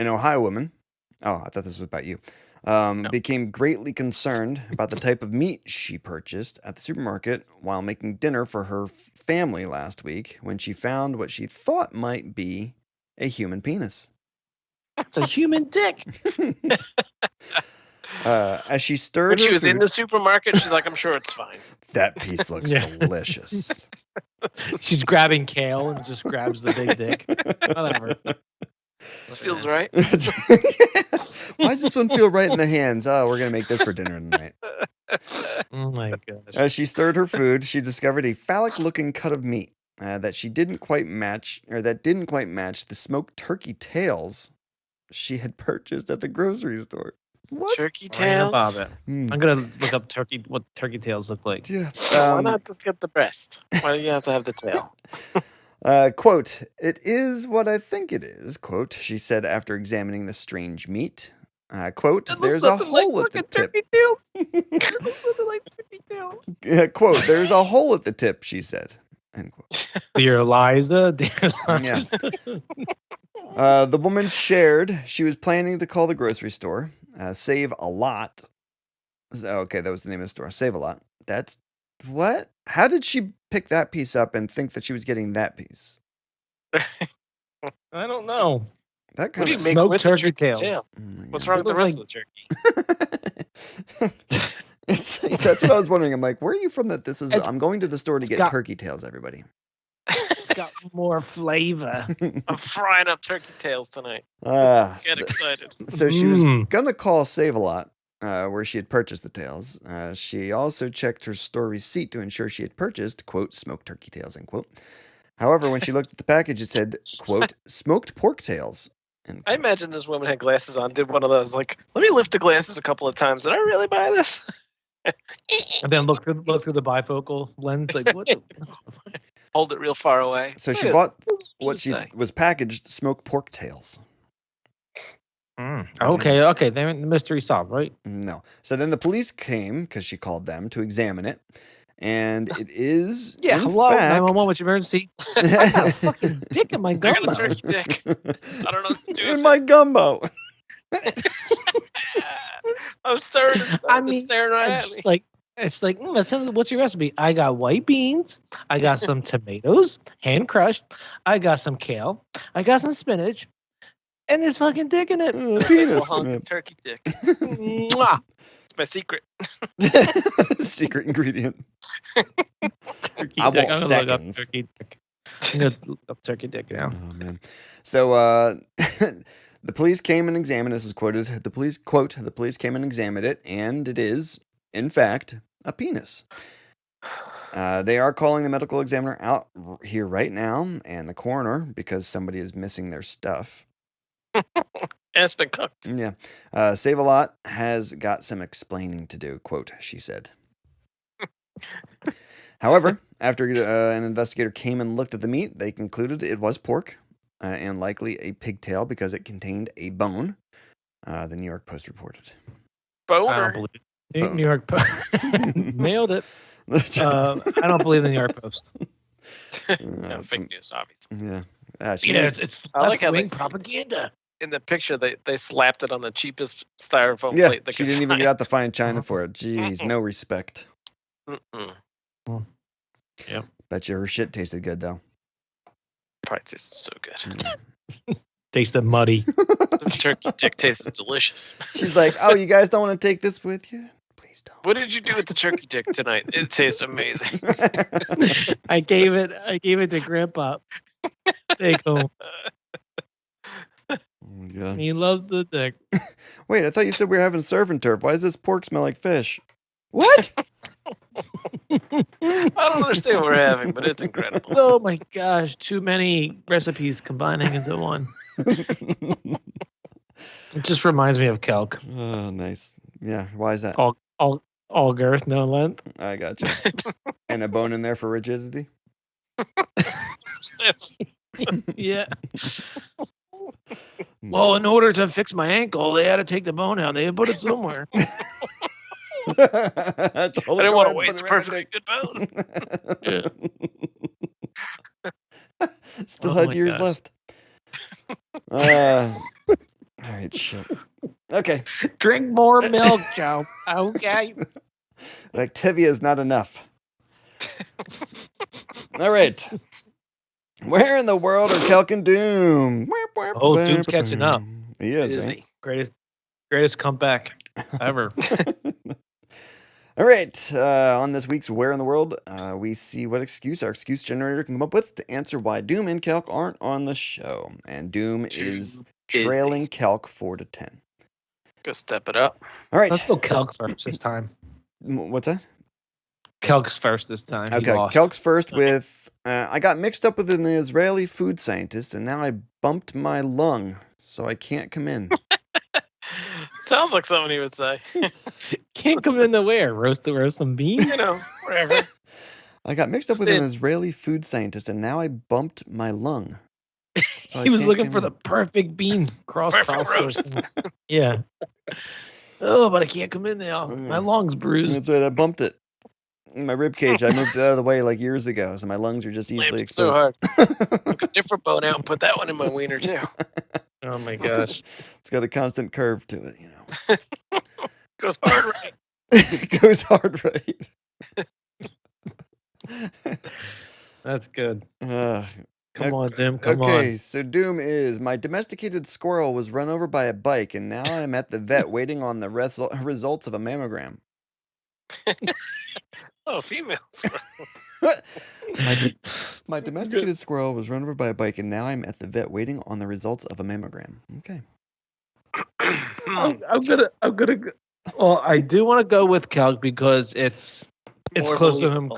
Ohio woman. Oh, I thought this was about you. became greatly concerned about the type of meat she purchased at the supermarket while making dinner for her family last week when she found what she thought might be a human penis. It's a human dick. As she stirred When she her was in food- the supermarket, she's like, I'm sure it's fine. That piece looks Yeah. delicious. She's grabbing kale and just grabs the big dick. Whatever. This feels right. Why does this one feel right in the hands? Oh, we're going to make this for dinner tonight. Oh my gosh. As she stirred her food, she discovered a phallic-looking cut of meat that didn't quite match the smoked turkey tails she had purchased at the grocery store. What? Turkey I ain't tails. about it. Hmm. I'm gonna look up what turkey tails look like. Yeah. Why not just get the breast? Why do you have to have the tail? Quote, "It is what I think it is," quote, she said after examining the strange meat. Quote, "There's a hole at the tip." Turkey tails. It looks nothing like turkey tails. Quote, "There's a hole at the tip," she said. End quote. Dear Eliza. Dear Yeah. Eliza. The woman shared she was planning to call the grocery store, Save a Lot. Okay, that was the name of the store. Save a Lot. That's what? How did she pick that piece up and think that she was getting that piece? I don't know. That What kind do you of make smoked with turkey the turkey tails. tail? Oh my What's God. wrong with the It rest of the turkey? That's what I was wondering. I'm like, where are you from that this is? It's- I'm going to the store to get got- turkey tails, everybody. It's got more flavor. I'm frying up turkey tails tonight. Ah, Get so, excited. so she was Mm. gonna call Save a Lot, where she had purchased the tails. She also checked her store receipt to ensure she had purchased, quote, smoked turkey tails, end quote. However, when she looked at the package, it said, quote, smoked pork tails. End I quote. imagine this woman had glasses on, did one of those, like, let me lift the glasses a couple of times. Did I really buy this? And then look through the bifocal lens. Like what? Hold it real far away. So she Look at bought it. what does she it say? was packaged, smoked pork tails. Okay. Then the mystery solved, right? No. So then the police came because she called them to examine it. And it is, Yeah. in Hello, fact, 911. What's your emergency? I got a fucking dick in my I got gumbo. a turkey dick. I don't know what to do in with my it. gumbo. I'm staring and I staring, mean, staring right It's at me. just like what's your recipe? I got white beans. I got some tomatoes, hand crushed. I got some kale. I got some spinach, and there's fucking dick in it. Little Penis. hunk of turkey dick. Mwah. It's my secret. Secret ingredient. Turkey I dick. want I'm gonna look up seconds. turkey dick. I'm gonna look up turkey dick now. Oh man. So the police came and examined, this is quoted. The police quote, the police came and examined it, and it is, in fact, a penis. They are calling the medical examiner out here right now and the coroner because somebody is missing their stuff. And it's been cooked. Yeah. Save a Lot has got some explaining to do, quote, she said. However, after an investigator came and looked at the meat, they concluded it was pork and likely a pigtail because it contained a bone, the New York Post reported. I don't Boner. believe it. New York Post nailed it. I don't believe the New York Post. Yeah, fake news, obviously. Yeah. She Yeah, did- it's I like how they left-wing propaganda. In the picture, they slapped it on the cheapest styrofoam yeah, plate they she could didn't even get out to find. find China for it. Jeez, no respect. Mm-mm. Bet you her shit tasted good, though. Probably tastes so good. Tasted muddy. This turkey dick tastes delicious. She's like, oh, you guys don't want to take this with you? Please don't. What did you do with the turkey dick tonight? It tastes amazing. I gave it to Grandpa. Take home. Oh my God. He loves the dick. Wait, I thought you said we were having surf and turf. Why does this pork smell like fish? What? I don't understand what we're having, but it's incredible. Oh my gosh, too many recipes combining into one. It just reminds me of Kelk. Oh, nice. Yeah, why is that? All girth, no length. I got you. And a bone in there for rigidity? Stiff. Yeah. Well, in order to fix my ankle, they had to take the bone out. They had to put it somewhere. I didn't want to waste a perfectly good bone. Still Oh had my years gosh. left. All right, shit. Okay. Drink more milk, Joe. Okay. Activia is not enough. All right. Where in the world are Kelk and Doom? Oh, Doom's catching up. He is, Is right? he? Greatest comeback ever. All right. On this week's Where in the World, we see what excuse our excuse generator can come up with to answer why Doom and Kelk aren't on the show. And Doom is trailing Kelk 4-10. Go step it up. All right. Let's go Kelk first this time. What's that? Kelk's first this time. He Okay, lost. Kelk's first with, I got mixed up with an Israeli food scientist, and now I bumped my lung, so I can't come in. Sounds like something he would say. Can't come in the where? Roast some beans? You know, wherever. I got mixed up with an Israeli food scientist, and now I bumped my lung. So He was looking for the perfect bean cross roast. Yeah. Oh, but I can't come in now. My lung's bruised. That's right, I bumped it. My rib cage, I moved it out of the way like years ago, so my lungs are just easily exposed. So hard. Took a different bone out and put that one in my wiener too. Oh my gosh. It's got a constant curve to it, you know. Goes hard right. It goes hard right. That's good. Come Come on, Dim. Come okay, on. so Doom is my domesticated squirrel was run over by a bike, and now I'm at the vet waiting on the results of a mammogram. Oh, female My domesticated squirrel was run over by a bike, and now I'm at the vet waiting on the results of a mammogram. Okay. I'm gonna. Well, I do want to go with Calc because it's More close to him believable.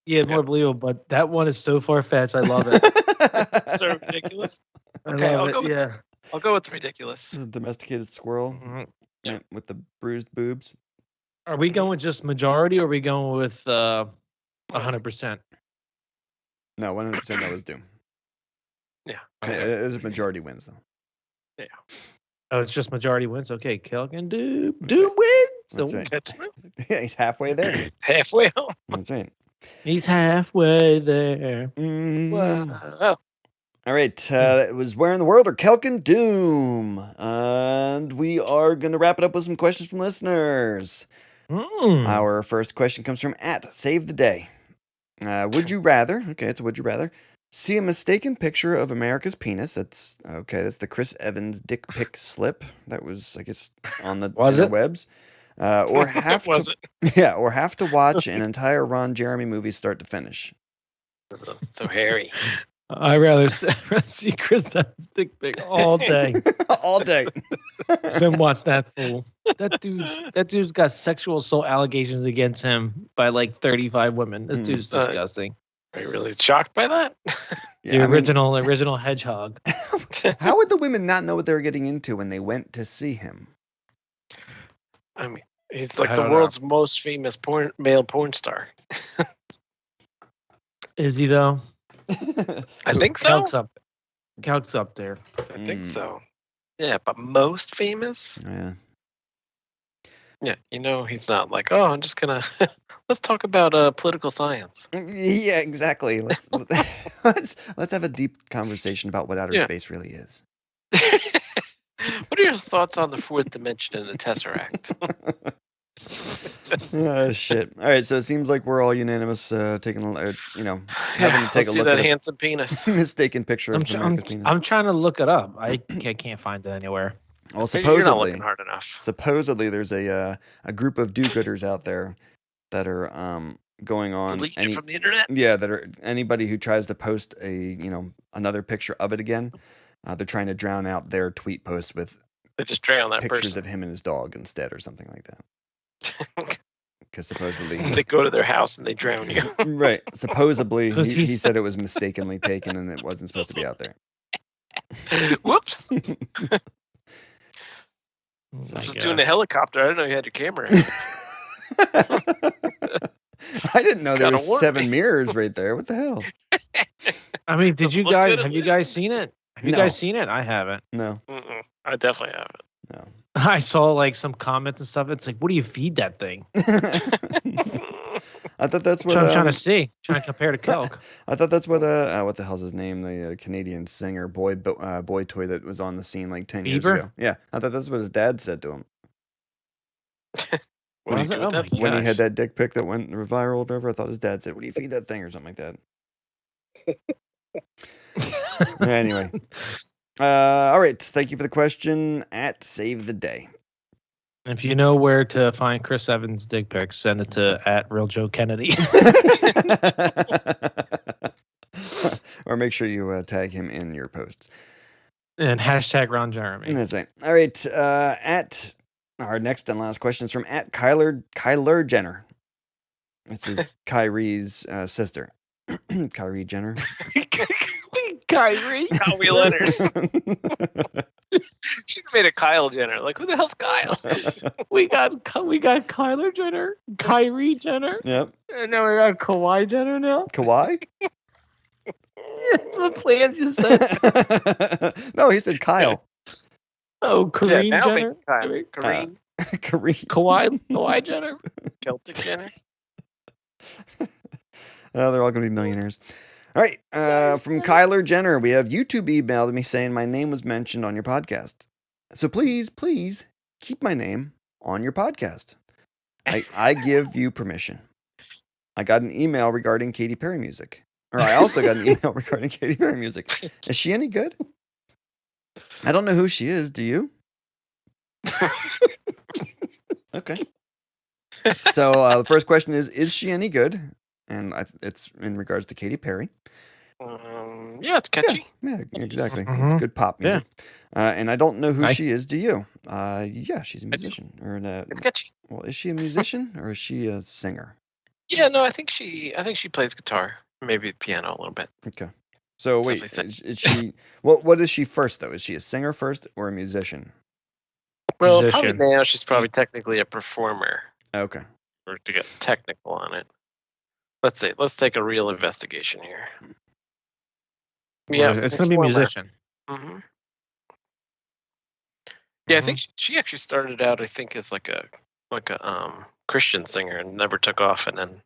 because more believable. But that one is so far fetched. I love it. So ridiculous. I Okay, love I'll it. go with- Yeah. I'll go with ridiculous. The domesticated squirrel Yeah. with the bruised boobs. Are we going just majority or are we going with 100%? No, 100% that was Doom. Yeah. It was majority wins, though. Oh, it's just majority wins. Okay, Calc and Doom. Doom wins. So That's right. Catch me. Yeah, he's halfway there. Halfway home. That's right. he's halfway there. Mhm. Wow. All right, it was Where in the World are Kelk and Doom? And we are going to wrap it up with some questions from listeners. Our first question comes from @Save the Day. Would you rather, okay, it's a would you rather, see a mistaken picture of America's penis? That's the Chris Evans dick pic slip. That was, I guess, on the Was it? interwebs. Or have Was to, it? yeah, or have to watch an entire Ron Jeremy movie start to finish. So hairy. I'd rather see Chris Evans dick pic all day All day. than watch that fool. That dude's got sexual assault allegations against him by like 35 women. This dude's disgusting. Are you really shocked by that? Yeah, The I mean, original hedgehog. how would the women not know what they were getting into when they went to see him? I mean, he's like I the don't know. world's most famous male porn star. Is he though? I think so. Calc's up there. I think so. Yeah, but most famous? Yeah. Yeah, he's not like, oh, I'm just gonna let's talk about political science. Yeah, exactly. Let's let's have a deep conversation about what outer space really is. What are your thoughts on the fourth dimension in the Tesseract? Oh shit! All right, so it seems like we're all unanimous, taking having to take Let's a see look that at handsome penis. a mistaken picture of America's penis. I'm trying to look it up. I can't find it anywhere. Well, You're not supposedly, looking hard enough. supposedly there's a group of do-gooders out there that are going on. Delete it from the internet. Yeah, that are anybody who tries to post another picture of it again. They're trying to drown out their tweet posts with They just drown that pictures person. of him and his dog instead, or something like that. Because supposedly, They go to their house and they drown you. right? Supposedly, 'Cause he he's- said it was mistakenly taken and it wasn't supposed to be out there. Whoops! Oh I'm my just gosh. doing the helicopter. I didn't know you had your camera. I didn't know there Gotta was warn 7 me. mirrors right there. What the hell? I mean, did you Look guys good at have you least. guys seen it? Have you No. guys seen it? I haven't. No, Mm-mm. I definitely haven't. no. I saw like some comments and stuff. It's like, what do you feed that thing? I thought that's what I'm trying to see. Trying to compare to Kelk. I thought that's what what the hell's his name? The Canadian singer boy toy that was on the scene like 10 years Bieber? ago. Yeah, I thought that's what his dad said to him What do you Was it? do with Oh that? my when he had gosh. that dick pic that went viral or whatever. I thought his dad said, "What do you feed that thing?" or something like that. Anyway, all right. Thank you for the question at Save the Day. If you know where to find Chris Evans' dick pics, send it to at Real Joe Kennedy. Or make sure you tag him in your posts. And hashtag Ron Jeremy. That's right. All right. At our next and last question is from at Kyler Jenner. This is Kyrie's sister. Kyrie Jenner. Kyrie. Kyle Leonard. Should have made it Kyle Jenner. Like, who the hell's Kyle? we got Kyler Jenner, Kyrie Jenner, Yep. and now we got Kawhi Jenner now. Kawhi? That's what plans you said. No, he said Kyle. Oh, Kareem Yeah, now Jenner. makes Kyle. Kareem. Kareem. Kawhi Jenner. Celtic Jenner. They're all going to be millionaires. All right. From Kyler Jenner, we have YouTube emailed me saying my name was mentioned on your podcast. So please keep my name on your podcast. I give you permission. I got an email regarding Katy Perry music. Or I also got an email regarding Katy Perry music. Is she any good? I don't know who she is. Do you? Okay. So the first question is she any good? And it's in regards to Katy Perry. Yeah, it's catchy. Yeah, exactly. It's Mhm. good pop music. And I don't know who she is. Do you? Yeah, she's a I do. musician. Or It's catchy. well, is she a musician or is she a singer? Yeah, no, I think she plays guitar, maybe piano a little bit. Okay. So wait, Definitely is she? What is she first though? Is she a singer first or a musician? Well, Musician. probably now she's probably technically a performer, Okay. or to get technical on it. Let's see. Let's take a real investigation here. Yeah, It's going to be musician. Mm-hmm. Yeah, I think she actually started out, I think, as like a Christian singer and never took off, and then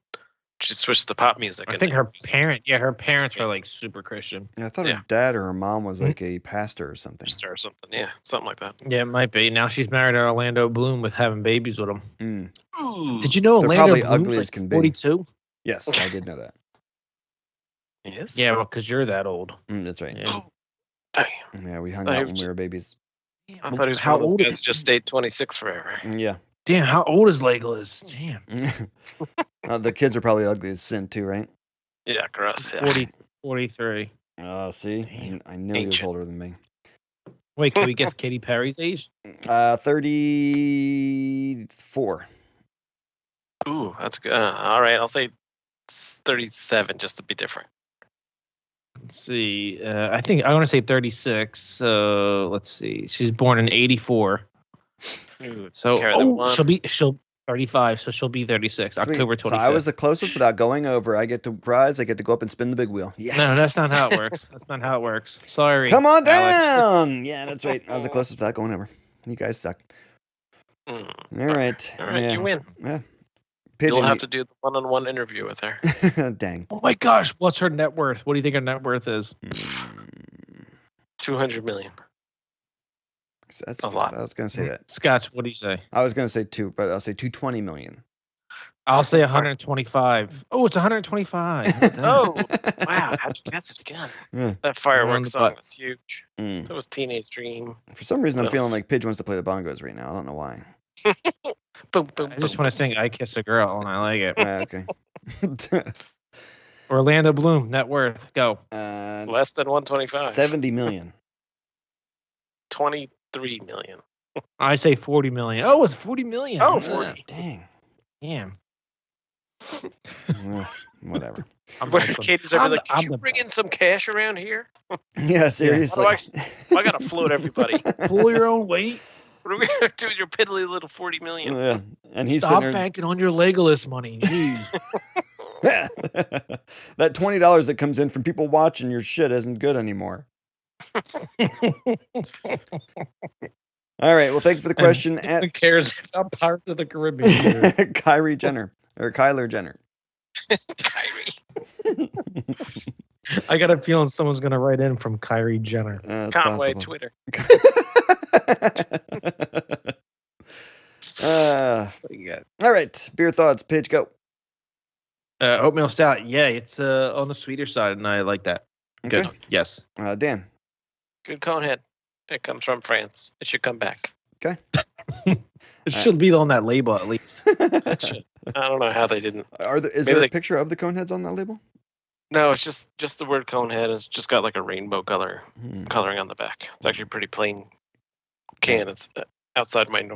she switched to pop music. I and think then- her parents were like super Christian. Yeah, I thought Yeah. her dad or her mom was like a pastor or something. or something. Yeah, something like that. Yeah, it might be. Now she's married to Orlando Bloom with having babies with him. Mm. Ooh. Did you know They're Orlando probably ugly Bloom's as like can be. 42? Yes, I did know that. Yes. Yeah, well, because you're that old. That's right. Yeah. Damn. Yeah, we hung I out when was- we were babies. I thought he was How one of those old guys is that just stayed 26 forever. Yeah. Damn, how old is Legolas? Damn. The kids are probably ugly as sin too, right? Yeah, gross. Yeah. 43. Oh, see, Damn. I knew he was Ancient. older than me. Wait, can we guess Katy Perry's age? 34. Ooh, that's good. All right, I'll say 37 just to be different. Let's see. I think I want to say 36. So let's see. She's born in 84. Ooh, So here, the one- she'll 35. So she'll be 36. Sweet. October 25th. So I was the closest without going over. I get to prize. I get to go up and spin the big wheel. Yes. No, that's not how it works. That's not how it works. Sorry. Come on Alex. down. Yeah, that's right. I was the closest without going over. You guys suck. Mm. All right. All right, Yeah. you win. Yeah. Pigeon. You'll have to do the one-on-one interview with her. Dang. Oh my gosh, what's her net worth? What do you think her net worth is? 200 million. That's A lot. I was gonna say that. Scotch, what do you say? I was gonna say 2, but I'll say 220 million. I'll say 125. Oh, it's 125. Oh, wow. How'd you guess it again? Yeah. That fireworks the song butt. was huge. Mm. That was Teenage Dream. For some reason, I'm What feeling else? like Pidge wants to play the bongos right now. I don't know why. Boom, boom, I just boom. want to sing I Kiss a Girl, and I like it. Okay. Orlando Bloom, net worth. Go. Less than 125. 70 million. 23 million. I say 40 million. Oh, it's 40 million. Oh, Ah, 40. dang. Damn. Whatever. I'm Where awesome. Katie's over I'm like, the- could I'm you the bring in some cash around here? Yeah, seriously. I gotta float everybody. Pull your own weight. What are we gonna do with your piddly little 40 million? Yeah. And he's Stop sitting banking on your Legolas money. Jeez. there. That $20 that comes in from people watching your shit isn't good anymore. All right. Well, thank you for the question Who at cares about Pirates of the Caribbean? Kyrie Jenner. Or Kyler Jenner. Kyrie. I got a feeling someone's gonna write in from Kyrie Jenner. It's Conway possible. Twitter. What do you got? All right. Beer thoughts. Pidge, go. Oatmeal stout. Yeah, it's on the sweeter side, and I like that. Good. Okay. Yes. Dan. Good ConeHead. It comes from France. It should come back. Okay. It should be on that label at least. It should. I don't know how they didn't. Is Maybe there a they- picture of the Coneheads on that label? No, it's just the word ConeHead. It's just got like a rainbow Hmm. coloring on the back. It's actually a pretty plain can. It's outside my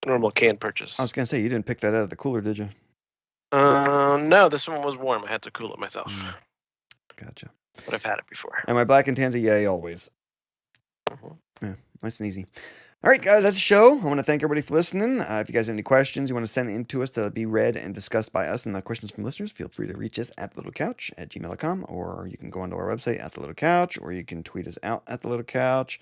normal can purchase. I was going to say, you didn't pick that out of the cooler, did you? No, this one was warm. I had to cool it myself. Gotcha. But I've had it before. And my black and tansy, yay, always. Mhm. Yeah, nice and easy. All right, guys, that's the show. I want to thank everybody for listening. If you guys have any questions you want to send in to us to be read and discussed by us and the questions from listeners, feel free to reach us at thelittlecouch@gmail.com, or you can go onto our website at The Little Couch, or you can tweet us out at The Little Couch.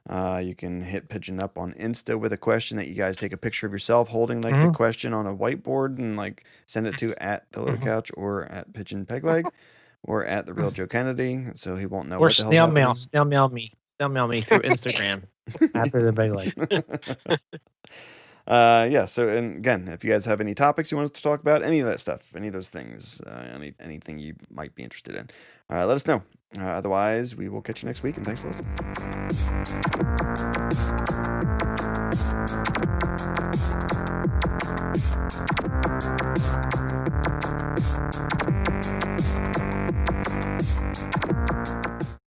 You can hit Pigeon Up on Insta with a question that you guys take a picture of yourself holding like the question on a whiteboard and like send it to at The Little Couch or at Pigeon Pegleg or at The Real Joe Kennedy, so he won't know Or what the hell's snail mail. happening. Snail mail me through Instagram after the big light. Yeah, so and again, if you guys have any topics you want us to talk about, any of that stuff, any of those things, anything you might be interested in, let us know. Otherwise, we will catch you next week, and thanks for listening.